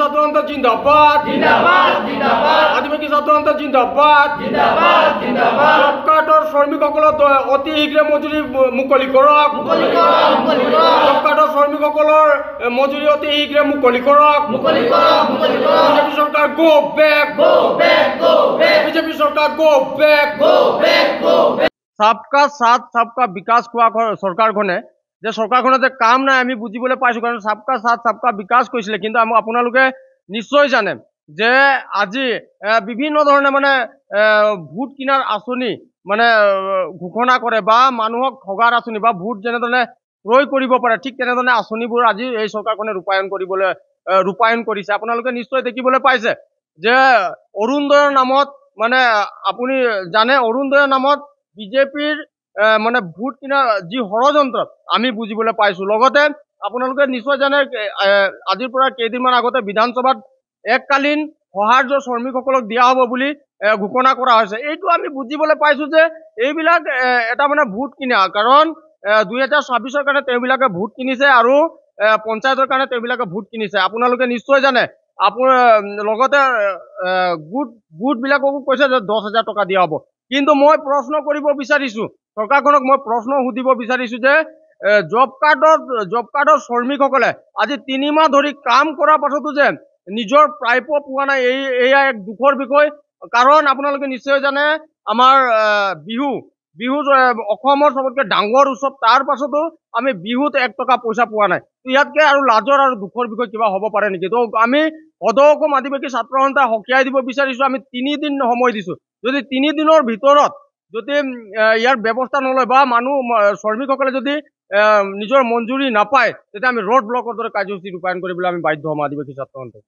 ছাত্ৰ সন্থা জিন্দাবাদ জিন্দাবাদ জিন্দাবাদ আদিবাসী ছাত্ৰ সন্থা জিন্দাবাদ জিন্দাবাদ জিন্দাবাদ জব কাৰ্ডৰ শ্ৰমিকসকলৰ অতি শীঘ্ৰে মজুৰি মুকলি কৰক জব কাৰ্ডৰ শ্ৰমিকসকলৰ মজুৰি অতি শীঘ্ৰে মুকলি কৰক বিজেপি চৰকাৰ গো বেক বিজেপি চৰকাৰ গো বেক सबका साथ सबका विकास কোৱা চৰকাৰখনে যে চৰকাৰখনে যে কাম নাই আমি বুজিবলৈ পাইছো কাৰণ सबका साथ सबका विकास কৈছিলে কিন্তু আপোনালোকে নিশ্চয় জানে যে আজি বিভিন্ন ধৰণে মানে ভোট কিনাৰ আঁচনি মানে ঘোষণা কৰে বা মানুহক ঠগাৰ আঁচনি বা ভোট যেনেধৰণে ক্ৰয় কৰিব পাৰে ঠিক তেনেধৰণে আঁচনিবোৰ আজি এই চৰকাৰখনে ৰূপায়ণ কৰিছে আপোনালোকে নিশ্চয় দেখিবলৈ পাইছে যে অৰুণোদয়ৰ নামত মানে আপুনি জানে অৰুণোদয়ৰ নামত বিজেপিৰ মানে ভোট কিনা যি ষড়যন্ত্ৰ আমি বুজিবলৈ পাইছো লগতে আপোনালোকে নিশ্চয় জানে আজিৰ পৰা কেইদিনমান আগতে বিধানসভাত এককালীন সহাৰ্য শ্ৰমিকসকলক দিয়া হ'ব বুলি ঘোষণা কৰা হৈছে এইটো আমি বুজিবলৈ পাইছো যে এইবিলাক এটা মানে ভোট কিনা কাৰণ 2026ৰ কাৰণে তেওঁবিলাকে ভোট কিনিছে আৰু পঞ্চায়তৰ কাৰণে তেওঁবিলাকে ভোট কিনিছে আপোনালোকে নিশ্চয় জানে লগতে গোট বিলাককো কৈছে যে 10,000 টকা দিয়া হ'ব কিন্তু মই প্ৰশ্ন কৰিব বিচাৰিছো চৰকাৰখনক মই প্ৰশ্ন সুধিব বিচাৰিছো যে জব কাৰ্ডৰ শ্ৰমিকসকলে আজি 3 মাহ ধৰি কাম কৰাৰ পাছতো যে নিজৰ প্ৰাপ্য পোৱা নাই এয়া এক দুখৰ বিষয় কাৰণ আপোনালোকে নিশ্চয় জানে আমাৰ বিহু অসমৰ সবতকৈ ডাঙৰ উৎসৱ তাৰ পাছতো আমি বিহুত 1 টকা পইচা পোৱা নাই ইয়াতকে আৰু লাজৰ আৰু দুখৰ বিষয় কিবা হ'ব পাৰে নেকি তো আমি অসম আদিবাসী ছাত্ৰ সন্থা হকিয়াই দিব বিচাৰিছো আমি 3 দিন সময় দিছো যদি 3 দিনৰ ভিতৰত যদি ইয়াৰ ব্যৱস্থা নলয় বা শ্ৰমিকসকলে যদি নিজৰ মঞ্জুৰি নাপায় তেতিয়া আমি ৰোড ব্লকৰ দৰে কাৰ্যসূচী ৰূপায়ণ কৰিবলৈ আমি বাধ্য হ'ম আদিবাসী ছাত্ৰ সন্থা